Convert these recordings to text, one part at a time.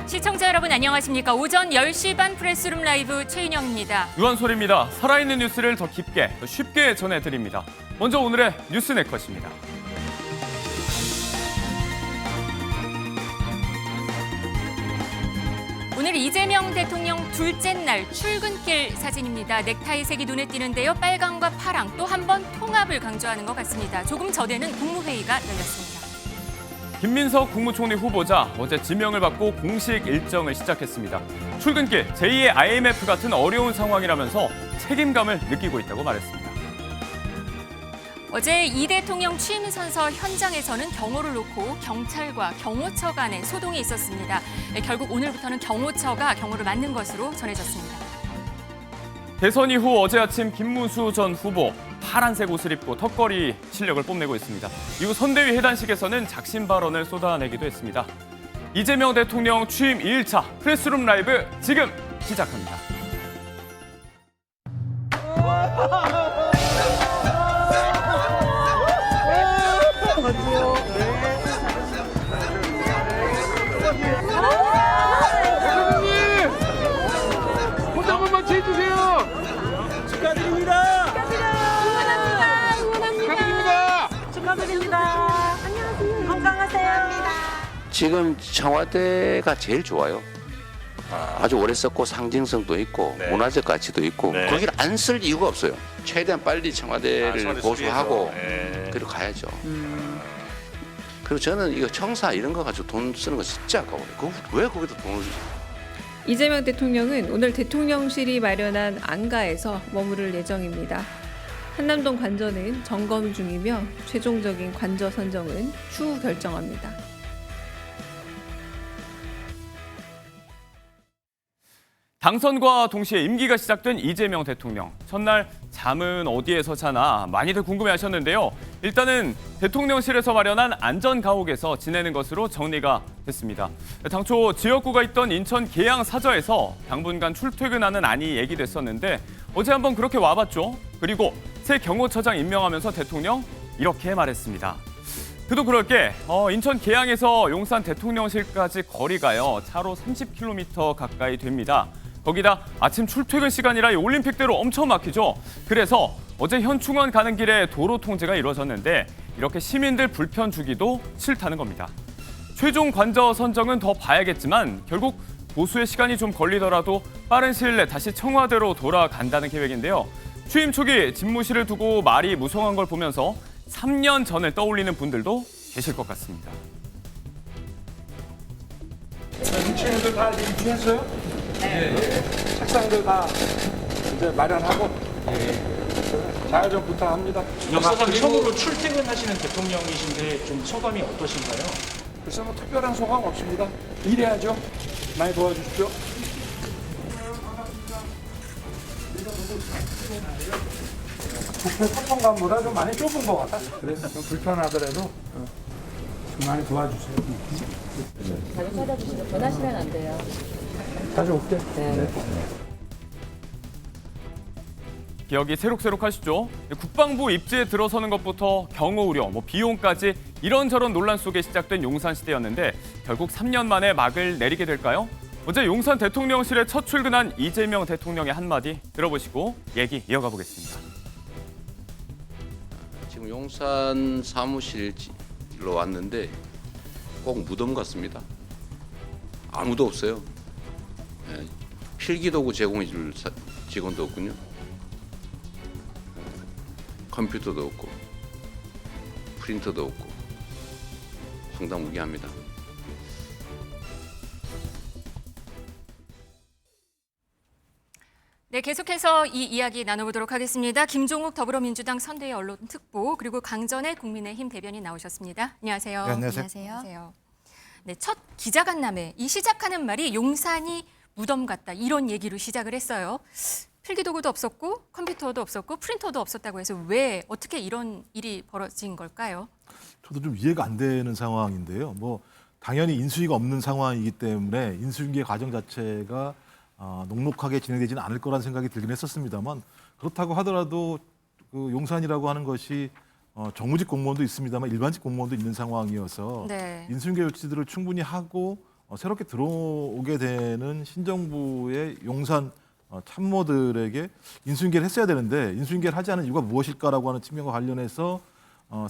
시청자 여러분 안녕하십니까? 오전 10시 반 프레스룸 라이브 최인영입니다. 유한솔입니다. 살아있는 뉴스를 더 깊게, 더 쉽게 전해드립니다. 먼저 오늘의 뉴스 네컷입니다. 오늘 이재명 대통령 둘째 날 출근길 사진입니다. 넥타이 색이 눈에 띄는데요. 빨강과 파랑 또 한 번 통합을 강조하는 것 같습니다. 조금 전에는 국무회의가 열렸습니다. 김민석 국무총리 후보자 어제 지명을 받고 공식 일정을 시작했습니다. 출근길 제2의 IMF 같은 어려운 상황이라면서 책임감을 느끼고 있다고 말했습니다. 어제 이 대통령 취임 선서 현장에서는 경호를 놓고 경찰과 경호처 간의 소동이 있었습니다. 결국 오늘부터는 경호처가 경호를 맡는 것으로 전해졌습니다. 대선 이후 어제 아침 김문수 전 후보 파란색 옷을 입고 턱걸이 실력을 뽐내고 있습니다. 이후 선대위 해단식에서는 작심 발언을 쏟아내기도 했습니다. 이재명 대통령 취임 2일차 프레스룸 라이브 지금 시작합니다. 대통령님! 포즈 한 번만 취해주세요! 축하드립니다. 축하드립니다! 축하드립니다. 안녕하세요. 건강하세요. 지금 청와대가 제일 좋아요. 아주 오래 썼고 상징성도 있고 문화적 가치도 있고 거기를 안 쓸 이유가 없어요. 최대한 빨리 청와대를 고수하고 그리고 가야죠. 그리고 저는 이거 청사 이런 거 가지고 돈 쓰는 거 진짜 아까워요. 왜 거기다 돈을 주죠? 이재명 대통령은 오늘 대통령실이 마련한 안가에서 머무를 예정입니다. 한남동 관저는 점검 중이며 최종적인 관저 선정은 추후 결정합니다. 당선과 동시에 임기가 시작된 이재명 대통령. 첫날 잠은 어디에서 자나 많이들 궁금해하셨는데요. 일단은 대통령실에서 마련한 안전가옥에서 지내는 것으로 정리가 됐습니다. 당초 지역구가 있던 인천 계양 사저에서 당분간 출퇴근하는 안이 얘기됐었는데 어제 한번 그렇게 와봤죠. 그리고 새 경호처장 임명하면서 대통령 이렇게 말했습니다. 그도 그럴 게 인천 계양에서 용산 대통령실까지 거리가요. 차로 30km 가까이 됩니다. 거기다 아침 출퇴근 시간이라 올림픽대로 엄청 막히죠. 그래서 어제 현충원 가는 길에 도로 통제가 이루어졌는데 이렇게 시민들 불편 주기도 싫다는 겁니다. 최종 관저 선정은 더 봐야겠지만 결국 보수의 시간이 좀 걸리더라도 빠른 시일 내 다시 청와대로 돌아간다는 계획인데요. 취임 초기 집무실을 두고 말이 무성한 걸 보면서 3년 전을 떠올리는 분들도 계실 것 같습니다. 친구들 다 입주했어요? 네. 책상들 다 이제 마련하고 잘 좀 부탁합니다. 역사상 처음으로 출퇴근하시는 대통령이신데 좀 소감이 어떠신가요? 글쎄 뭐 특별한 소감 없습니다. 일해야죠. 많이 도와주십시오. 국회 소통관보다 좀 많이 좁은 것 같아. 그래 좀 불편하더라도 좀 많이 도와주세요. 자주 찾아주시고 전화하시면 안 돼요. 자주 올게. 기억이 새록새록하시죠? 국방부 입지에 들어서는 것부터 경호 우려, 비용까지 이런저런 논란 속에 시작된 용산시대였는데 결국 3년 만에 막을 내리게 될까요? 어제 용산 대통령실에 첫 출근한 이재명 대통령의 한마디 들어보시고 얘기 이어가 보겠습니다. 지금 용산 사무실로 왔는데 꼭 무덤 같습니다. 아무도 없어요. 필기도구 제공해 줄 직원도 없군요. 컴퓨터도 없고 프린터도 없고 황당무계합니다. 네, 계속해서 이 이야기 나눠보도록 하겠습니다. 김종욱 더불어민주당 선대위 언론특보 그리고 강전의 국민의힘 대변인 나오셨습니다. 안녕하세요. 네, 안녕하세요. 네, 첫 기자간담회 이 시작하는 말이 용산이 무덤 같다 이런 얘기로 시작을 했어요. 필기도구도 없었고 컴퓨터도 없었고 프린터도 없었다고 해서 왜 어떻게 이런 일이 벌어진 걸까요? 저도 좀 이해가 안 되는 상황인데요. 당연히 인수위가 없는 상황이기 때문에 인수인계 과정 자체가 녹록하게 진행되지는 않을 거란 생각이 들긴 했었습니다만 그렇다고 하더라도 그 용산이라고 하는 것이 정무직 공무원도 있습니다만 일반직 공무원도 있는 상황이어서 네. 인수인계 조치들을 충분히 하고 새롭게 들어오게 되는 신정부의 용산 참모들에게 인수인계를 했어야 되는데 인수인계를 하지 않은 이유가 무엇일까라고 하는 측면과 관련해서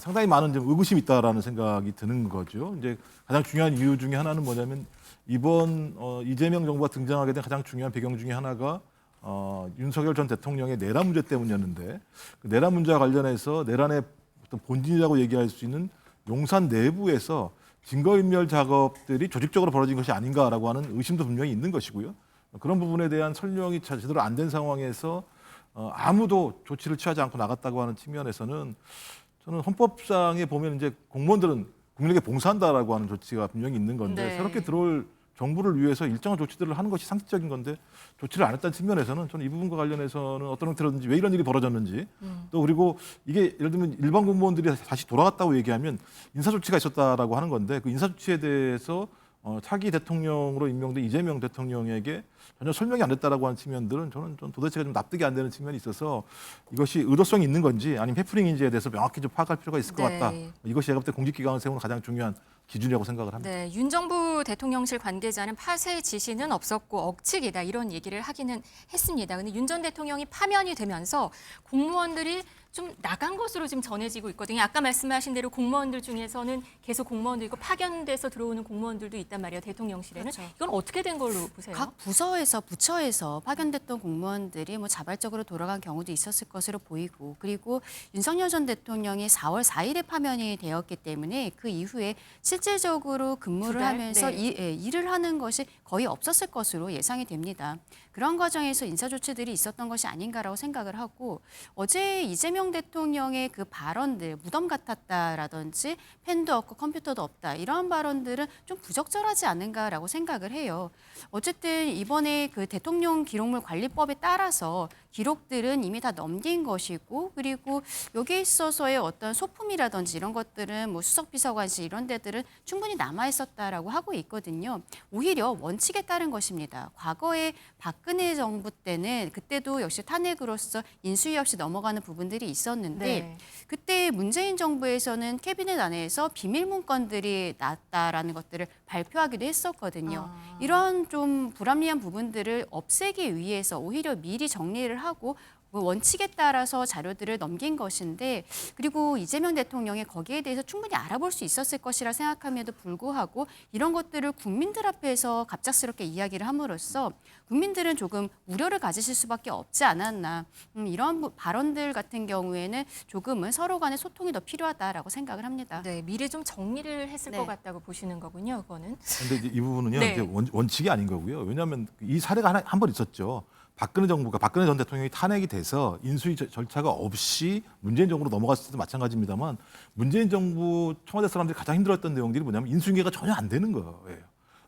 상당히 많은 좀 의구심이 있다라는 생각이 드는 거죠. 이제 가장 중요한 이유 중에 하나는 뭐냐면 이번 이재명 정부가 등장하게 된 가장 중요한 배경 중에 하나가 윤석열 전 대통령의 내란 문제 때문이었는데 그 내란 문제와 관련해서 내란의 어떤 본질이라고 얘기할 수 있는 용산 내부에서 증거인멸 작업들이 조직적으로 벌어진 것이 아닌가라고 하는 의심도 분명히 있는 것이고요. 그런 부분에 대한 설명이 제대로 안 된 상황에서 아무도 조치를 취하지 않고 나갔다고 하는 측면에서는 저는 헌법상에 보면 이제 공무원들은 국민에게 봉사한다라고 하는 조치가 분명히 있는 건데 네. 새롭게 들어올 정부를 위해서 일정한 조치들을 하는 것이 상식적인 건데 조치를 안 했다는 측면에서는 저는 이 부분과 관련해서는 어떤 형태로든지 왜 이런 일이 벌어졌는지 또 그리고 이게 예를 들면 일반 공무원들이 다시 돌아갔다고 얘기하면 인사조치가 있었다라고 하는 건데 그 인사조치에 대해서 차기 대통령으로 임명된 이재명 대통령에게 전혀 설명이 안 됐다라고 하는 측면들은 저는 좀 도대체가 좀 납득이 안 되는 측면이 있어서 이것이 의도성이 있는 건지 아니면 해프닝인지에 대해서 명확히 좀 파악할 필요가 있을 것 네. 같다. 이것이 제가 볼 때 공직기강을 세우는 가장 중요한 기준이라고 생각을 합니다. 네, 윤 정부 대통령실 관계자는 파쇄 지시는 없었고 억측이다 이런 얘기를 하기는 했습니다. 근데 윤 전 대통령이 파면이 되면서 공무원들이 좀 나간 것으로 지금 전해지고 있거든요. 아까 말씀하신 대로 공무원들 중에서는 계속 공무원도 있고 파견돼서 들어오는 공무원들도 있단 말이에요. 대통령실에는. 그렇죠. 이건 어떻게 된 걸로 보세요? 각 부서에서 부처에서 파견됐던 공무원들이 뭐 자발적으로 돌아간 경우도 있었을 것으로 보이고 그리고 윤석열 전 대통령이 4월 4일에 파면이 되었기 때문에 그 이후에 실질적으로 근무를 두 달? 하면서 네. 일을 하는 것이 거의 없었을 것으로 예상이 됩니다. 그런 과정에서 인사조치들이 있었던 것이 아닌가라고 생각을 하고 어제 이재명 대통령의 그 발언들 무덤 같았다라든지 펜도 없고 컴퓨터도 없다 이런 발언들은 좀 부적절하지 않은가라고 생각을 해요. 어쨌든 이번에 그 대통령 기록물 관리법에 따라서 기록들은 이미 다 넘긴 것이고 그리고 여기에 있어서의 어떤 소품이라든지 이런 것들은 뭐 수석비서관실 이런 데들은 충분히 남아 있었다라고 하고 있거든요. 오히려 원칙에 따른 것입니다. 과거에 박근혜 정부 때는 그때도 역시 탄핵으로서 인수위 없이 넘어가는 부분들이 있었는데 네. 그때 문재인 정부에서는 캐비넷 안에서 비밀 문건들이 나왔다라는 것들을 발표하기도 했었거든요. 이런 좀 불합리한 부분들을 없애기 위해서 오히려 미리 정리를 하고 그 원칙에 따라서 자료들을 넘긴 것인데 그리고 이재명 대통령이 거기에 대해서 충분히 알아볼 수 있었을 것이라 생각함에도 불구하고 이런 것들을 국민들 앞에서 갑작스럽게 이야기를 함으로써 국민들은 조금 우려를 가지실 수밖에 없지 않았나 이런 발언들 같은 경우에는 조금은 서로 간의 소통이 더 필요하다라고 생각을 합니다. 네, 미리 좀 정리를 했을 네. 것 같다고 보시는 거군요. 그거는. 근데 이제 이 부분은요, 네. 이제 원칙이 아닌 거고요. 왜냐하면 이 사례가 한 번 있었죠. 박근혜 전 대통령이 탄핵이 돼서 인수위 절차가 없이 문재인 정부로 넘어갔을 때도 마찬가지입니다만 문재인 정부 청와대 사람들이 가장 힘들었던 내용들이 뭐냐면 인수인계가 전혀 안 되는 거예요.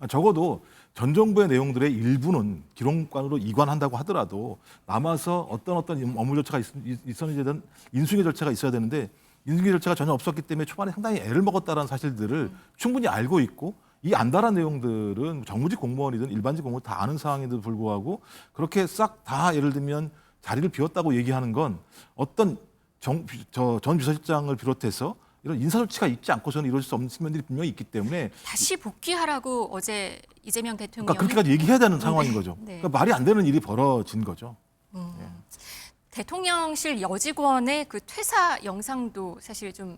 적어도 전 정부의 내용들의 일부는 기록관으로 이관한다고 하더라도 남아서 어떤 업무 절차가 있었는지에 인수인계 절차가 있어야 되는데 인수인계 절차가 전혀 없었기 때문에 초반에 상당히 애를 먹었다는 사실들을 충분히 알고 있고 이 안달한 내용들은 정부직 공무원이든 일반직 공무원 다 아는 상황에도 불구하고 그렇게 싹 다 예를 들면 자리를 비웠다고 얘기하는 건 어떤 전 비서실장을 비롯해서 이런 인사조치가 있지 않고서는 이루어질 수 없는 측면들이 분명히 있기 때문에 다시 복귀하라고 어제 이재명 대통령이 그러니까 그렇게까지 얘기해야 되는 상황인 거죠. 네. 그러니까 말이 안 되는 일이 벌어진 거죠. 대통령실 여직원의 그 퇴사 영상도 사실 좀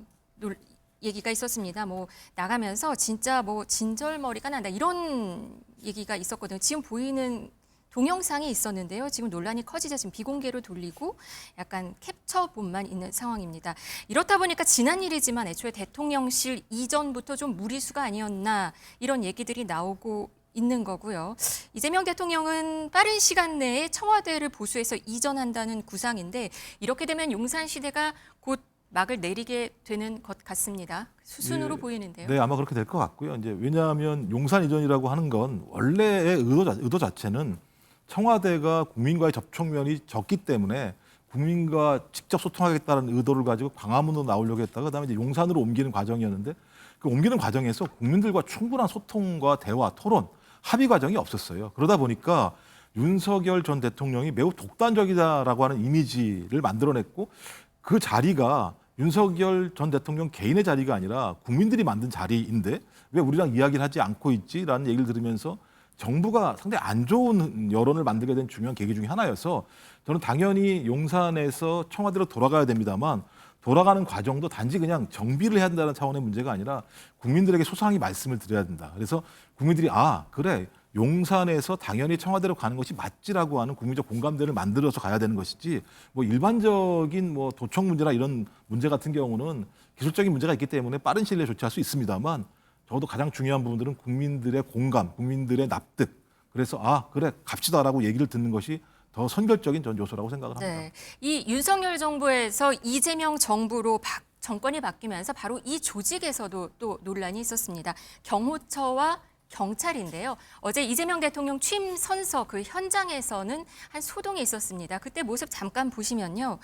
얘기가 있었습니다. 뭐 나가면서 진짜 뭐 진절머리가 난다 이런 얘기가 있었거든요. 지금 보이는 동영상이 있었는데요. 지금 논란이 커지자 지금 비공개로 돌리고 약간 캡처본만 있는 상황입니다. 이렇다 보니까 지난 일이지만 애초에 대통령실 이전부터 좀 무리수가 아니었나 이런 얘기들이 나오고 있는 거고요. 이재명 대통령은 빠른 시간 내에 청와대를 보수해서 이전한다는 구상인데 이렇게 되면 용산시대가 곧 막을 내리게 되는 것 같습니다. 수순으로 예, 보이는데요. 네, 아마 그렇게 될 것 같고요. 이제 왜냐하면 용산 이전이라고 하는 건 원래의 의도 자체는 청와대가 국민과의 접촉면이 적기 때문에 국민과 직접 소통하겠다는 의도를 가지고 광화문으로 나오려고 했다가 그다음에 이제 용산으로 옮기는 과정이었는데 그 옮기는 과정에서 국민들과 충분한 소통과 대화, 토론, 합의 과정이 없었어요. 그러다 보니까 윤석열 전 대통령이 매우 독단적이다라고 하는 이미지를 만들어냈고 그 자리가 윤석열 전 대통령 개인의 자리가 아니라 국민들이 만든 자리인데 왜 우리랑 이야기를 하지 않고 있지라는 얘기를 들으면서 정부가 상당히 안 좋은 여론을 만들게 된 중요한 계기 중에 하나여서 저는 당연히 용산에서 청와대로 돌아가야 됩니다만 돌아가는 과정도 단지 그냥 정비를 해야 된다는 차원의 문제가 아니라 국민들에게 소상히 말씀을 드려야 된다. 그래서 국민들이 아 그래 용산에서 당연히 청와대로 가는 것이 맞지라고 하는 국민적 공감대를 만들어서 가야 되는 것이지 뭐 일반적인 뭐 도청 문제나 이런 문제 같은 경우는 기술적인 문제가 있기 때문에 빠른 시일 내에 조치할 수 있습니다만 적어도 가장 중요한 부분들은 국민들의 공감, 국민들의 납득. 그래서 아 그래 갑시다라고 얘기를 듣는 것이 더 선결적인 전 요소라고 생각을 합니다. 네. 이 윤석열 정부에서 이재명 정부로 정권이 바뀌면서 바로 이 조직에서도 또 논란이 있었습니다. 경호처와 경찰인데요. 어제 이재명 대통령 취임 선서 그 현장에서는 한 소동이 있었습니다. 그때 모습 잠깐 보시면요.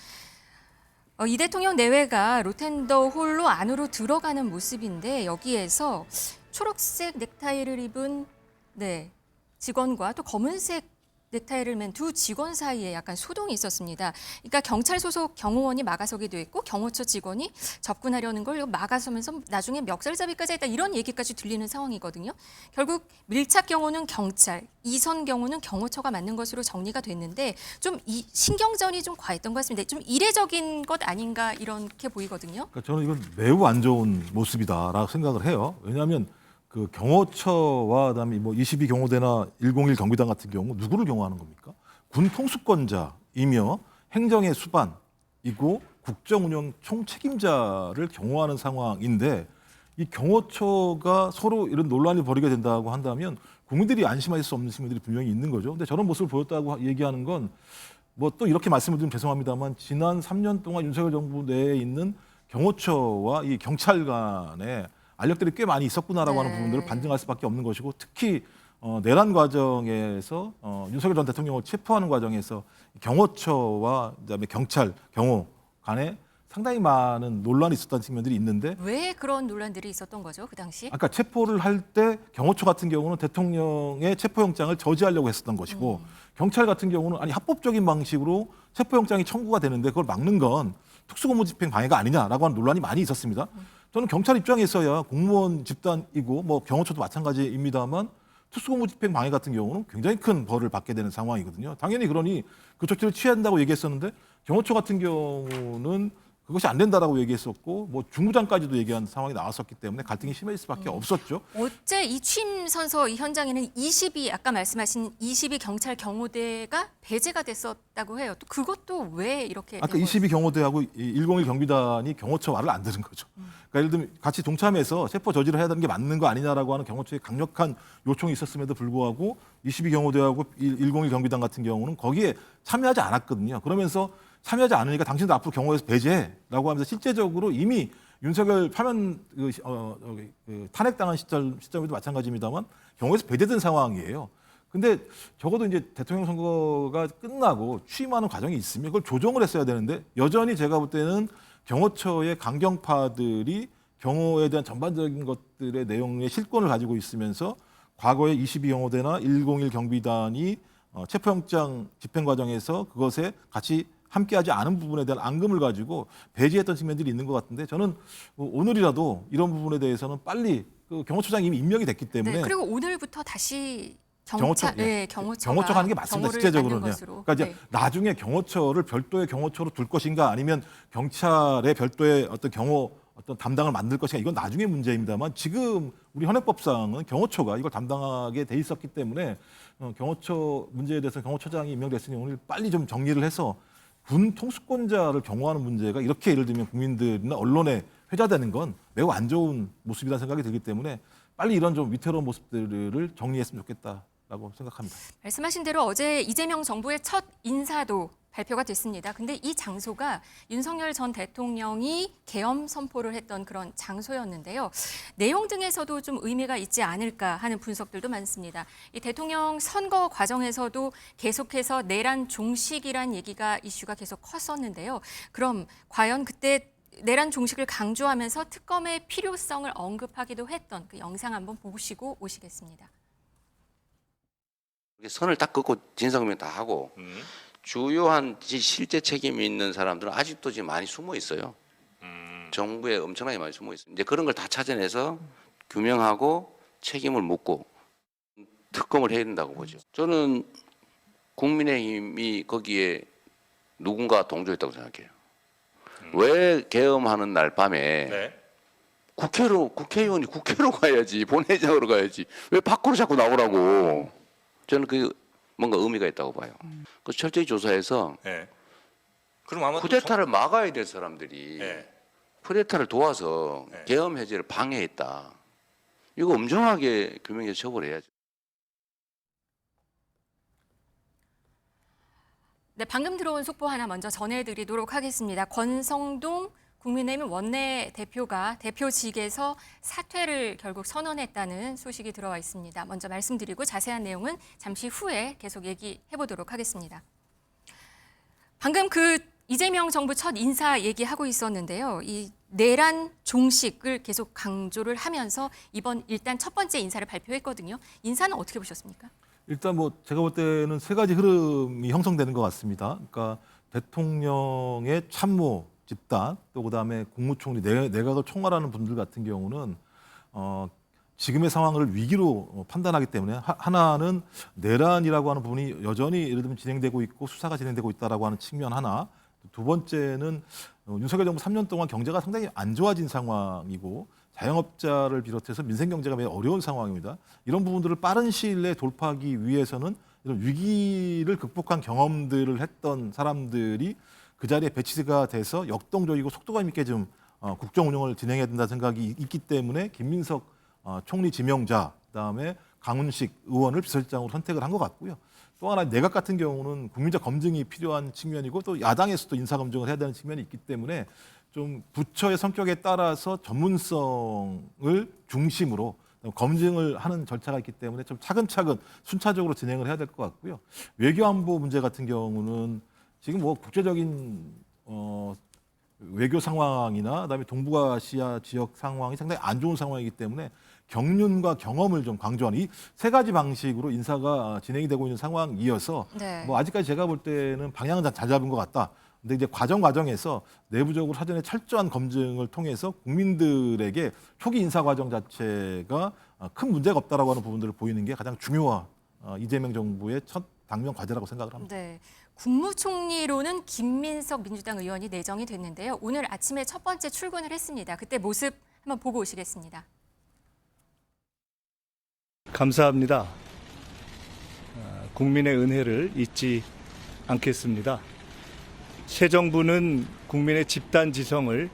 이 대통령 내외가 로텐더 홀로 안으로 들어가는 모습인데 여기에서 초록색 넥타이를 입은 직원과 또 검은색 넥타이를 맨 두 직원 사이에 약간 소동이 있었습니다. 그러니까 경찰 소속 경호원이 막아서기도 했고 경호처 직원이 접근하려는 걸 막아서면서 나중에 멱살잡이까지 했다 이런 얘기까지 들리는 상황이거든요. 결국 밀착 경호는 경찰, 이선 경호는 경호처가 맞는 것으로 정리가 됐는데 좀 이 신경전이 좀 과했던 것 같습니다. 좀 이례적인 것 아닌가 이렇게 보이거든요. 그러니까 저는 이건 매우 안 좋은 모습이다라고 생각을 해요. 왜냐하면 그 경호처와 그다음에 뭐 22 경호대나 101 경비단 같은 경우 누구를 경호하는 겁니까? 군 통수권자이며 행정의 수반이고 국정운영 총책임자를 경호하는 상황인데 이 경호처가 서로 이런 논란을 벌이게 된다고 한다면 국민들이 안심할 수 없는 측면들이 분명히 있는 거죠. 근데 저런 모습을 보였다고 얘기하는 건 뭐 또 이렇게 말씀을 드리면 죄송합니다만 지난 3년 동안 윤석열 정부 내에 있는 경호처와 이 경찰 간의 알력들이 꽤 많이 있었구나라고 하는 부분들을 반증할 수밖에 없는 것이고 특히 내란 과정에서 윤석열 전 대통령을 체포하는 과정에서 경호처와 그다음에 경찰, 경호 간에 상당히 많은 논란이 있었다는 측면들이 있는데 왜 그런 논란들이 있었던 거죠, 그 당시? 아까 체포를 할 때 경호처 같은 경우는 대통령의 체포영장을 저지하려고 했었던 것이고 경찰 같은 경우는 아니 합법적인 방식으로 체포영장이 청구가 되는데 그걸 막는 건 특수공무집행 방해가 아니냐라고 하는 논란이 많이 있었습니다. 저는 경찰 입장에서야 공무원 집단이고 뭐 경호처도 마찬가지입니다만 특수공무집행 방해 같은 경우는 굉장히 큰 벌을 받게 되는 상황이거든요. 당연히 그러니 그 조치를 취해야 한다고 얘기했었는데 경호처 같은 경우는 그것이 안 된다라고 얘기했었고 뭐 중부장까지도 얘기한 상황이 나왔었기 때문에 갈등이 심해질 수밖에 없었죠. 어제 이 취임 선서 이 현장에는 22 아까 말씀하신 22 경찰 경호대가 배제가 됐었다고 해요. 또 그것도 왜 이렇게 아까 22 경호대하고 101 경비단이 경호처 말을 안 들은 거죠. 그러니까 예를 들면 같이 동참해서 체포 저지를 해야 되는 게 맞는 거 아니냐라고 하는 경호처의 강력한 요청이 있었음에도 불구하고 22 경호대하고 101 경비단 같은 경우는 거기에 참여하지 않았거든요. 그러면서 참여하지 않으니까 당신들 앞으로 경호에서 배제라고 하면서 실제적으로 이미 윤석열 파면 탄핵당한 시점에도 마찬가지입니다만 경호에서 배제된 상황이에요. 근데 적어도 이제 대통령 선거가 끝나고 취임하는 과정이 있으면 그걸 조정을 했어야 되는데 여전히 제가 볼 때는 경호처의 강경파들이 경호에 대한 전반적인 것들의 내용의 실권을 가지고 있으면서 과거에 22 경호대나 101 경비단이 체포영장 집행 과정에서 그것에 같이 함께하지 않은 부분에 대한 앙금을 가지고 배제했던 측면들이 있는 것 같은데 저는 오늘이라도 이런 부분에 대해서는 빨리 그 경호처장이 이미 임명이 됐기 때문에 네, 그리고 오늘부터 다시 경호처가 하는 게 맞습니다. 실제적으로는요. 그러니까 이제 나중에 경호처를 별도의 경호처로 둘 것인가 아니면 경찰의 별도의 어떤 경호 어떤 담당을 만들 것인가 이건 나중에 문제입니다만 지금 우리 현행법상은 경호처가 이걸 담당하게 돼 있었기 때문에 경호처 문제에 대해서 경호처장이 임명됐으니 오늘 빨리 좀 정리를 해서 군 통수권자를 경호하는 문제가 이렇게 예를 들면 국민들이나 언론에 회자되는 건 매우 안 좋은 모습이라는 생각이 들기 때문에 빨리 이런 좀 위태로운 모습들을 정리했으면 좋겠다라고 생각합니다. 말씀하신 대로 어제 이재명 정부의 첫 인사도 발표가 됐습니다. 근데 이 장소가 윤석열 전 대통령이 계엄 선포를 했던 그런 장소였는데요. 내용 등에서도 좀 의미가 있지 않을까 하는 분석들도 많습니다. 이 대통령 선거 과정에서도 계속해서 내란 종식이란 얘기가 이슈가 계속 컸었는데요. 그럼 과연 그때 내란 종식을 강조하면서 특검의 필요성을 언급하기도 했던 그 영상 한번 보시고 오시겠습니다. 선을 딱 긋고 진상규명 다 하고 주요한 실제 책임이 있는 사람들은 아직도 지금 많이 숨어 있어요. 정부에 엄청나게 많이 숨어 있습니다. 이제 그런 걸 다 찾아내서 규명하고 책임을 묻고 특검을 해야 된다고 보죠. 저는 국민의힘이 거기에 누군가 동조했다고 생각해요. 왜 계엄하는 날 밤에 국회의원이 국회로 가야지, 본회의장으로 가야지. 왜 밖으로 자꾸 나오라고. 저는 그 뭔가 의미가 있다고 봐요. 그 철저히 조사해서 그럼 아마 쿠데타를 막아야 될 사람들이 쿠데타를 도와서 계엄 해제를 방해했다. 이거 엄정하게 규명해서 처벌해야죠. 네, 방금 들어온 속보 하나 먼저 전해드리도록 하겠습니다. 권성동 국민의힘 원내대표가 대표직에서 사퇴를 결국 선언했다는 소식이 들어와 있습니다. 먼저 말씀드리고 자세한 내용은 잠시 후에 계속 얘기해 보도록 하겠습니다. 방금 그 이재명 정부 첫 인사 얘기하고 있었는데요. 이 내란 종식을 계속 강조를 하면서 이번 일단 첫 번째 인사를 발표했거든요. 인사는 어떻게 보셨습니까? 일단 뭐 제가 볼 때는 세 가지 흐름이 형성되는 것 같습니다. 그러니까 대통령의 참모 집단, 또 그다음에 국무총리, 내각을 총괄하는 분들 같은 경우는 지금의 상황을 위기로 판단하기 때문에 하나는 내란이라고 하는 부분이 여전히 예를 들면 진행되고 있고 수사가 진행되고 있다라고 하는 측면 하나, 두 번째는 윤석열 정부 3년 동안 경제가 상당히 안 좋아진 상황이고 자영업자를 비롯해서 민생 경제가 매우 어려운 상황입니다. 이런 부분들을 빠른 시일 내에 돌파하기 위해서는 이런 위기를 극복한 경험들을 했던 사람들이 그 자리에 배치가 돼서 역동적이고 속도감 있게 좀 국정 운영을 진행해야 된다는 생각이 있기 때문에 김민석 총리 지명자, 그다음에 강훈식 의원을 비서실장으로 선택을 한 것 같고요. 또 하나 내각 같은 경우는 국민적 검증이 필요한 측면이고 또 야당에서도 인사 검증을 해야 되는 측면이 있기 때문에 좀 부처의 성격에 따라서 전문성을 중심으로 검증을 하는 절차가 있기 때문에 좀 차근차근 순차적으로 진행을 해야 될 것 같고요. 외교안보 문제 같은 경우는 지금 뭐 국제적인 외교 상황이나 그다음에 동북아시아 지역 상황이 상당히 안 좋은 상황이기 때문에 경륜과 경험을 좀 강조하는 이 세 가지 방식으로 인사가 진행이 되고 있는 상황이어서 뭐 아직까지 제가 볼 때는 방향은 잘 잡은 것 같다. 근데 이제 과정에서 내부적으로 사전에 철저한 검증을 통해서 국민들에게 초기 인사 과정 자체가 큰 문제가 없다라고 하는 부분들을 보이는 게 가장 중요한 이재명 정부의 첫 당면 과제라고 생각을 합니다. 네. 국무총리로는 김민석 민주당 의원이 내정이 됐는데요. 오늘 아침에 첫 번째 출근을 했습니다. 그때 모습 한번 보고 오시겠습니다. 감사합니다. 국민의 은혜를 잊지 않겠습니다. 새 정부는 국민의 집단 지성을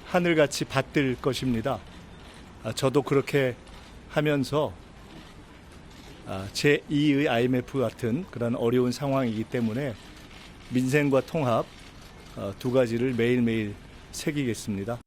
하늘같이 받들 것입니다. 저도 그렇게 하면서 제2의 IMF 같은 그런 어려운 상황이기 때문에 민생과 통합 두 가지를 매일매일 새기겠습니다.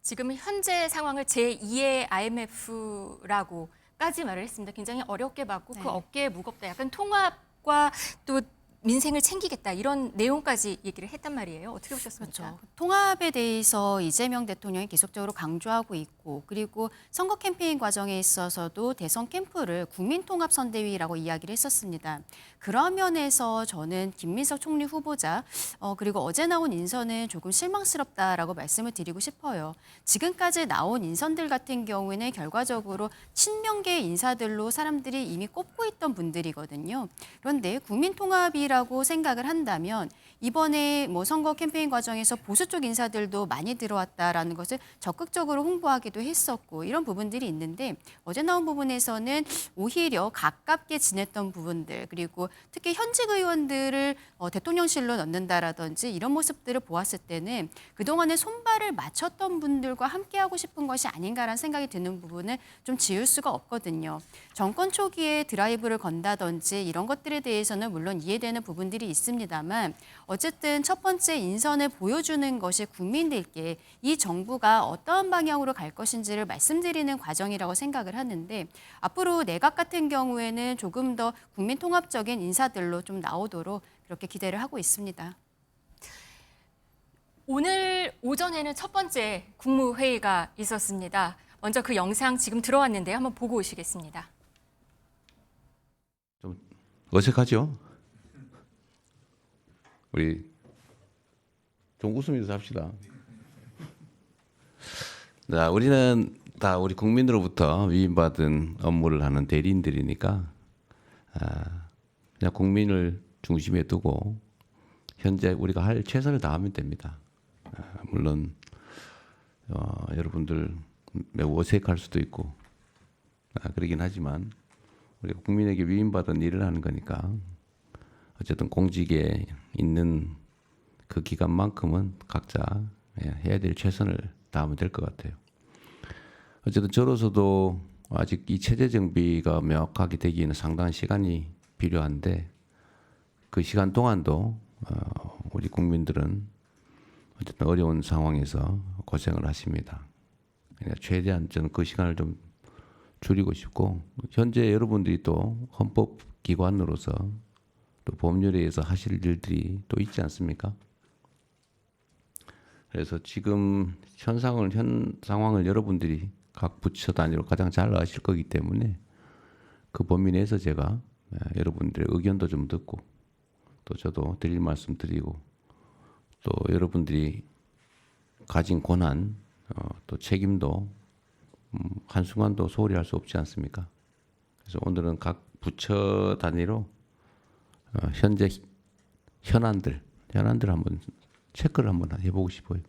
지금 현재 상황을 제2의 IMF라고까지 말을 했습니다. 굉장히 어렵게 봤고 그 어깨에 무겁다. 약간 통합과 또 민생을 챙기겠다 이런 내용까지 얘기를 했단 말이에요. 어떻게 보셨습니까? 그렇죠. 통합에 대해서 이재명 대통령이 계속적으로 강조하고 있고 그리고 선거 캠페인 과정에 있어서도 대선 캠프를 국민통합선대위라고 이야기를 했었습니다. 그런 면에서 저는 김민석 총리 후보자 그리고 어제 나온 인선은 조금 실망스럽다라고 말씀을 드리고 싶어요. 지금까지 나온 인선들 같은 경우에는 결과적으로 친명계 인사들로 사람들이 이미 꼽고 있던 분들이거든요. 그런데 국민통합이라고 생각을 한다면 이번에 뭐 선거 캠페인 과정에서 보수 쪽 인사들도 많이 들어왔다라는 것을 적극적으로 홍보하기도 했었고 이런 부분들이 있는데 어제 나온 부분에서는 오히려 가깝게 지냈던 부분들 그리고 특히 현직 의원들을 대통령실로 넣는다라든지 이런 모습들을 보았을 때는 그동안에 손발을 맞췄던 분들과 함께하고 싶은 것이 아닌가라는 생각이 드는 부분을 좀 지울 수가 없거든요. 정권 초기에 드라이브를 건다든지 이런 것들에 대해서는 물론 이해되는 부분들이 있습니다만 어쨌든 첫 번째 인선을 보여주는 것이 국민들께 이 정부가 어떠한 방향으로 갈 것인지를 말씀드리는 과정이라고 생각을 하는데 앞으로 내각 같은 경우에는 조금 더 국민통합적인 인사들로 좀 나오도록 그렇게 기대를 하고 있습니다. 오늘 오전에는 첫 번째 국무회의가 있었습니다. 먼저 그 영상 지금 들어왔는데 한번 보고 오시겠습니다. 좀 어색하죠? 우리 좀 웃으면서 합시다. 자, 우리는 다 우리 국민으로부터 위임받은 업무를 하는 대리인들이니까 그냥 국민을 중심에 두고 현재 우리가 할 최선을 다하면 됩니다. 물론 여러분들 매우 어색할 수도 있고 그러긴 하지만 우리가 국민에게 위임받은 일을 하는 거니까 어쨌든 공직에 있는 그 기간만큼은 각자 해야 될 최선을 다하면 될 것 같아요. 어쨌든 저로서도 아직 이 체제 정비가 명확하게 되기에는 상당한 시간이 필요한데 그 시간 동안도 우리 국민들은 어쨌든 어려운 상황에서 고생을 하십니다. 그러니까 최대한 저는 그 시간을 좀 줄이고 싶고 현재 여러분들이 또 헌법기관으로서 또 법률에 의해서 하실 일들이 또 있지 않습니까? 그래서 지금 현 상황을 여러분들이 각 부처 단위로 가장 잘 아실 거기 때문에 그 범위 내에서 제가 여러분들의 의견도 좀 듣고 또 저도 드릴 말씀 드리고 또 여러분들이 가진 권한 또 책임도 한순간도 소홀히 할 수 없지 않습니까? 그래서 오늘은 각 부처 단위로 현재 현안들 한번 체크를 한번 해보고 싶어요.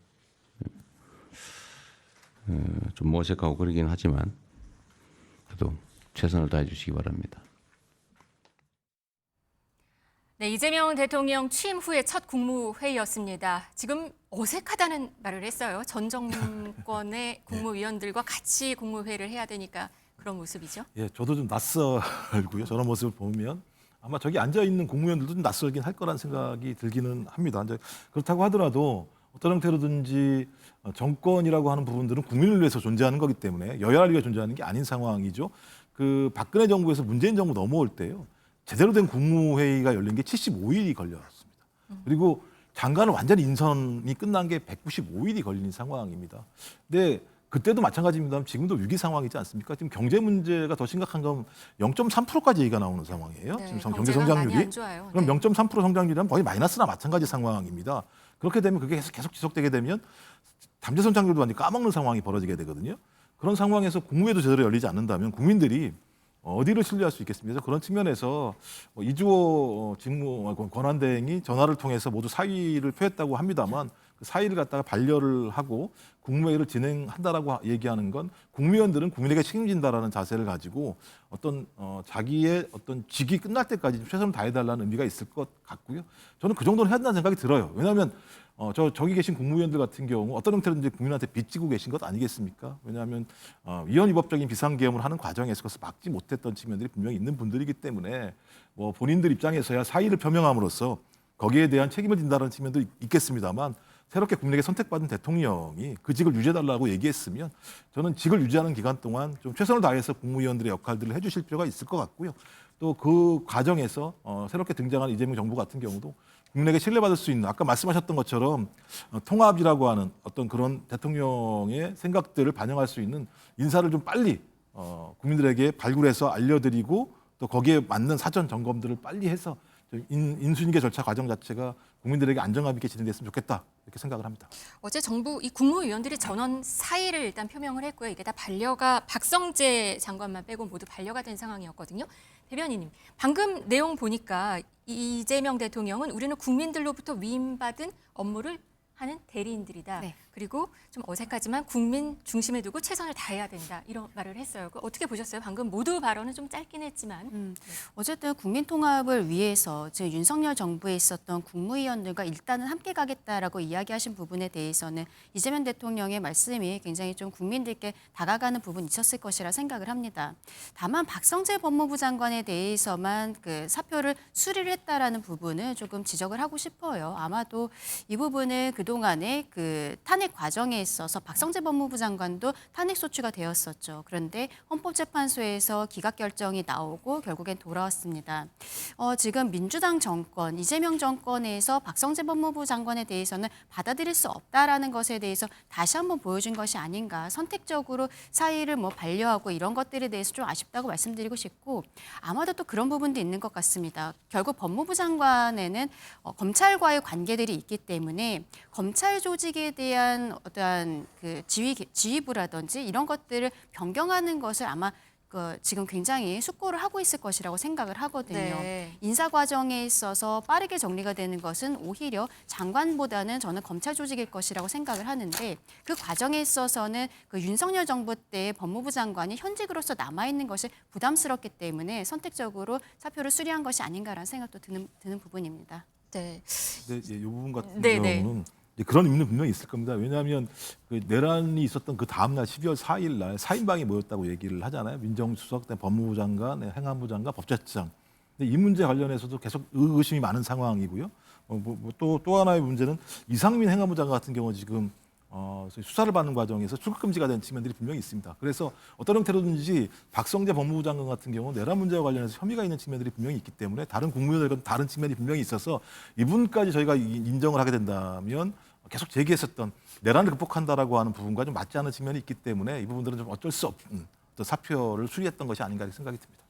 좀 어색하고 그러긴 하지만 그래도 최선을 다해 주시기 바랍니다. 네, 이재명 대통령 취임 후에 첫 국무회의였습니다. 지금 어색하다는 말을 했어요. 전 정권의 국무위원들과 같이 국무회의를 해야 되니까 그런 모습이죠. 예, 저도 좀 낯설고요. 저런 모습을 보면 아마 저기 앉아 있는 국무위원들도 좀 낯설긴 할 거란 생각이 들기는 합니다. 이제 그렇다고 하더라도 어떤 형태로든지 정권이라고 하는 부분들은 국민을 위해서 존재하는 거기 때문에 여야를 위해 존재하는 게 아닌 상황이죠. 그 박근혜 정부에서 문재인 정부 넘어올 때요. 제대로 된 국무회의가 열린 게 75일이 걸렸습니다. 그리고 장관을 완전히 인선이 끝난 게 195일이 걸린 상황입니다. 근데 그때도 마찬가지입니다. 지금도 위기 상황이지 않습니까? 지금 경제 문제가 더 심각한 건 0.3%까지 얘기가 나오는 상황이에요. 네, 지금 경제 성장률이. 그럼 0.3% 성장률이면 거의 마이너스나 마찬가지 상황입니다. 그렇게 되면 그게 계속 지속되게 되면 잠재 성장률도 완전히 까먹는 상황이 벌어지게 되거든요. 그런 상황에서 국무회도 제대로 열리지 않는다면 국민들이 어디를 신뢰할 수 있겠습니까? 그런 측면에서 이주호 직무 권한대행이 전화를 통해서 모두 사의를 표했다고 합니다만 그 사의를 갖다가 반려를 하고 국무회의를 진행한다라고 얘기하는 건 국무위원들은 국민에게 책임진다라는 자세를 가지고 어떤 자기의 어떤 직이 끝날 때까지 좀 최선을 다해달라는 의미가 있을 것 같고요. 저는 그 정도는 해야 된다는 생각이 들어요. 왜냐하면 저기 계신 국무위원들 같은 경우 어떤 형태로든지 국민한테 빚지고 계신 것 아니겠습니까? 왜냐하면 위헌위법적인 비상계엄을 하는 과정에서 그것을 막지 못했던 측면들이 분명히 있는 분들이기 때문에 뭐 본인들 입장에서야 사의를 표명함으로써 거기에 대한 책임을 진다는 측면도 있겠습니다만 새롭게 국민에게 선택받은 대통령이 그 직을 유지해달라고 얘기했으면 저는 직을 유지하는 기간 동안 좀 최선을 다해서 국무위원들의 역할들을 해주실 필요가 있을 것 같고요. 또 그 과정에서 새롭게 등장한 이재명 정부 같은 경우도 국민에게 신뢰받을 수 있는 아까 말씀하셨던 것처럼 통합이라고 하는 어떤 그런 대통령의 생각들을 반영할 수 있는 인사를 좀 빨리 국민들에게 발굴해서 알려드리고 또 거기에 맞는 사전 점검들을 빨리 해서 인수인계 절차 과정 자체가 국민들에게 안정감 있게 진행됐으면 좋겠다 이렇게 생각을 합니다. 어제 정부 이 국무위원들이 전원 사의를 일단 표명을 했고요. 이게 다 반려가 박성재 장관만 빼고 모두 반려가 된 상황이었거든요. 대변인님, 방금 내용 보니까 이재명 대통령은 우리는 국민들로부터 위임받은 업무를 하는 대리인들이다. 네. 그리고 좀 어색하지만 국민 중심에 두고 최선을 다해야 된다. 이런 말을 했어요. 어떻게 보셨어요? 방금 모두 발언은 좀 짧긴 했지만. 어쨌든 국민 통합을 위해서 지금 윤석열 정부에 있었던 국무위원들과 일단은 함께 가겠다라고 이야기하신 부분에 대해서는 이재명 대통령의 말씀이 굉장히 좀 국민들께 다가가는 부분이 있었을 것이라 생각을 합니다. 다만 박성재 법무부 장관에 대해서만 그 사표를 수리를 했다라는 부분을 조금 지적을 하고 싶어요. 아마도 이 부분은 그동안에 그 탄핵 과정에 있어서 박성재 법무부 장관도 탄핵 소추가 되었었죠. 그런데 헌법재판소에서 기각 결정이 나오고 결국엔 돌아왔습니다. 지금 민주당 정권, 이재명 정권에서 박성재 법무부 장관에 대해서는 받아들일 수 없다라는 것에 대해서 다시 한번 보여준 것이 아닌가. 선택적으로 사의를 반려하고 이런 것들에 대해서 좀 아쉽다고 말씀드리고 싶고 아마도 또 그런 부분도 있는 것 같습니다. 결국 법무부 장관에는 검찰과의 관계들이 있기 때문에 검찰 조직에 대한 어떠한 그 지휘부라든지 이런 것들을 변경하는 것을 아마 지금 굉장히 숙고를 하고 있을 것이라고 생각을 하거든요. 네. 인사 과정에 있어서 빠르게 정리가 되는 것은 오히려 장관보다는 저는 검찰 조직일 것이라고 생각을 하는데 그 과정에 있어서는 그 윤석열 정부 때 법무부 장관이 현직으로서 남아있는 것이 부담스럽기 때문에 선택적으로 사표를 수리한 것이 아닌가라는 생각도 드는 부분입니다. 네. 근데 이제 이 부분 같은 네네. 경우는 이제 그런 의미는 분명히 있을 겁니다. 왜냐하면 그 내란이 있었던 그 다음 날 12월 4일 날 4인방이 모였다고 얘기를 하잖아요. 민정수석, 법무부 장관, 행안부 장관, 법제처장. 근데 이 문제 관련해서도 계속 의구심이 많은 상황이고요. 또 하나의 문제는 이상민 행안부 장관 같은 경우 지금 수사를 받는 과정에서 출국 금지가 된 측면들이 분명히 있습니다. 그래서 어떤 형태로든지 박성재 법무부 장관 같은 경우 내란 문제와 관련해서 혐의가 있는 측면들이 분명히 있기 때문에 다른 국무위원회건 다른 측면이 분명히 있어서 이분까지 저희가 인정을 하게 된다면 계속 제기했었던 내란을 극복한다라고 하는 부분과 좀 맞지 않는 측면이 있기 때문에 이 부분들은 좀 어쩔 수 없는 또 사표를 수리했던 것이 아닌가 생각이 듭니다.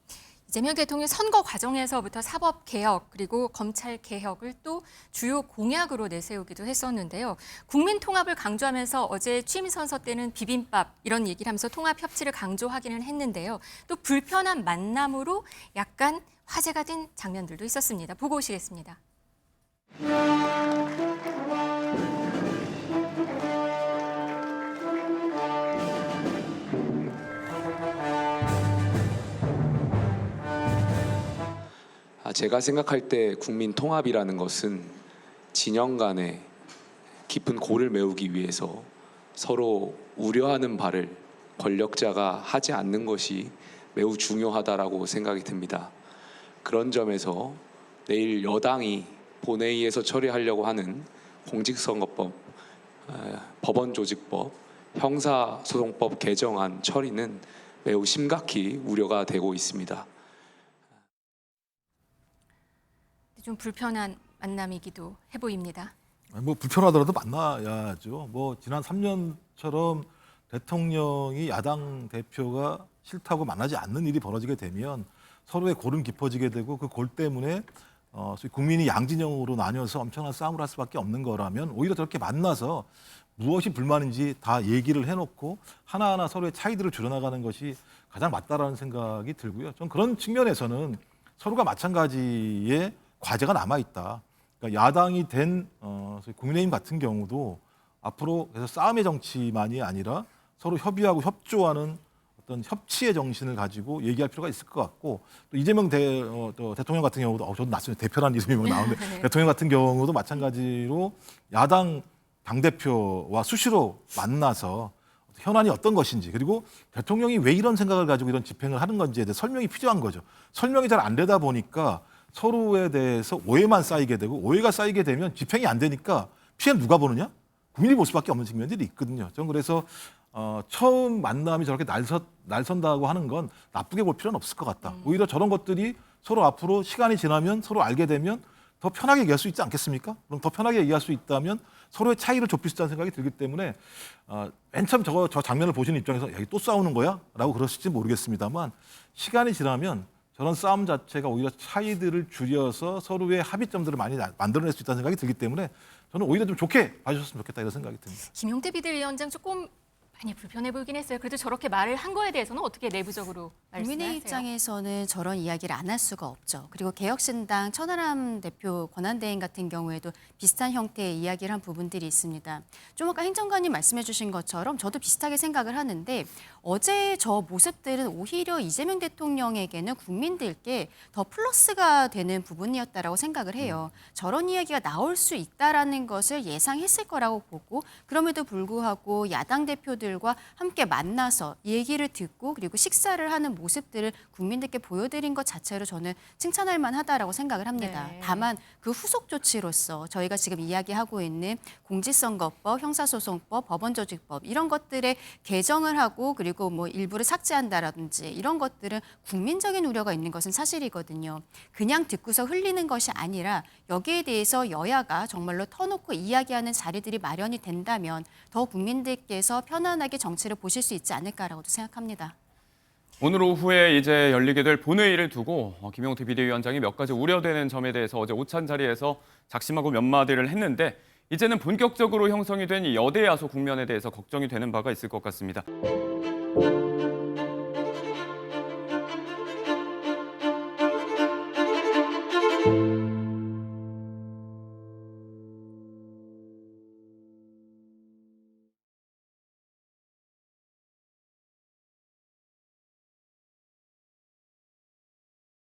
이재명 대통령 선거 과정에서부터 사법 개혁 그리고 검찰 개혁을 또 주요 공약으로 내세우기도 했었는데요. 국민 통합을 강조하면서 어제 취임 선서 때는 비빔밥 이런 얘기를 하면서 통합 협치를 강조하기는 했는데요. 또 불편한 만남으로 약간 화제가 된 장면들도 있었습니다. 보고 오시겠습니다. 제가 생각할 때 국민 통합이라는 것은 진영 간의 깊은 골을 메우기 위해서 서로 우려하는 바를 권력자가 하지 않는 것이 매우 중요하다라고 생각이 듭니다. 그런 점에서 내일 여당이 본회의에서 처리하려고 하는 공직선거법, 법원조직법, 형사소송법 개정안 처리는 매우 심각히 우려가 되고 있습니다. 좀 불편한 만남이기도 해 보입니다. 뭐 불편하더라도 만나야죠. 뭐 지난 3년처럼 대통령이 야당 대표가 싫다고 만나지 않는 일이 벌어지게 되면 서로의 골은 깊어지게 되고 그 골 때문에 소위 국민이 양진영으로 나뉘어서 엄청난 싸움을 할 수밖에 없는 거라면 오히려 저렇게 만나서 무엇이 불만인지 다 얘기를 해놓고 하나하나 서로의 차이들을 줄여나가는 것이 가장 맞다라는 생각이 들고요. 전 그런 측면에서는 서로가 마찬가지의 과제가 남아있다. 그러니까 야당이 된 국민의힘 같은 경우도 앞으로 그래서 싸움의 정치만이 아니라 서로 협의하고 협조하는 어떤 협치의 정신을 가지고 얘기할 필요가 있을 것 같고 또 이재명 대통령 같은 경우도 저도 낯선 대표라는 이름이 뭐 나오는데 네. 대통령 같은 경우도 마찬가지로 야당 당대표와 수시로 만나서 현안이 어떤 것인지 그리고 대통령이 왜 이런 생각을 가지고 이런 집행을 하는 건지에 대해 설명이 필요한 거죠. 설명이 잘 안 되다 보니까 서로에 대해서 오해만 쌓이게 되고 오해가 쌓이게 되면 집행이 안 되니까 피해는 누가 보느냐? 국민이 볼 수밖에 없는 측면들이 있거든요. 전 그래서 처음 만남이 저렇게 날선다고 하는 건 나쁘게 볼 필요는 없을 것 같다. 오히려 저런 것들이 서로 앞으로 시간이 지나면 서로 알게 되면 더 편하게 얘기할 수 있지 않겠습니까? 그럼 더 편하게 얘기할 수 있다면 서로의 차이를 좁힐 수 있다는 생각이 들기 때문에 맨 처음 저 장면을 보시는 입장에서 야, 또 싸우는 거야? 라고 그러실지 모르겠습니다만 시간이 지나면 저런 싸움 자체가 오히려 차이들을 줄여서 서로의 합의점들을 많이 만들어낼 수 있다는 생각이 들기 때문에 저는 오히려 좀 좋게 봐주셨으면 좋겠다 이런 생각이 듭니다. 김용태 비대위원장 조금 많이 불편해 보이긴 했어요. 그래도 저렇게 말을 한 거에 대해서는 어떻게 내부적으로 말씀하세요? 국민의 입장에서는 저런 이야기를 안 할 수가 없죠. 그리고 개혁신당 천하람 대표 권한대행 같은 경우에도 비슷한 형태의 이야기를 한 부분들이 있습니다. 좀 아까 행정관님 말씀해 주신 것처럼 저도 비슷하게 생각을 하는데 어제 저 모습들은 오히려 이재명 대통령에게는 국민들께 더 플러스가 되는 부분이었다라고 생각을 해요. 저런 이야기가 나올 수 있다라는 것을 예상했을 거라고 보고 그럼에도 불구하고 야당 대표들과 함께 만나서 얘기를 듣고 그리고 식사를 하는 모습들을 국민들께 보여드린 것 자체로 저는 칭찬할 만하다라고 생각을 합니다. 네. 다만 그 후속 조치로서 저희가 지금 이야기하고 있는 공직선거법, 형사소송법, 법원조직법 이런 것들의 개정을 하고 그리고 뭐 일부를 삭제한다라든지 이런 것들은 국민적인 우려가 있는 것은 사실이거든요. 그냥 듣고서 흘리는 것이 아니라 여기에 대해서 여야가 정말로 터놓고 이야기하는 자리들이 마련이 된다면 더 국민들께서 편안하게 정치를 보실 수 있지 않을까라고도 생각합니다. 오늘 오후에 이제 열리게 될 본회의를 두고 김용태 비대위원장이 몇 가지 우려되는 점에 대해서 어제 오찬 자리에서 작심하고 몇 마디를 했는데 이제는 본격적으로 형성이 된 여대 야소 국면에 대해서 걱정이 되는 바가 있을 것 같습니다.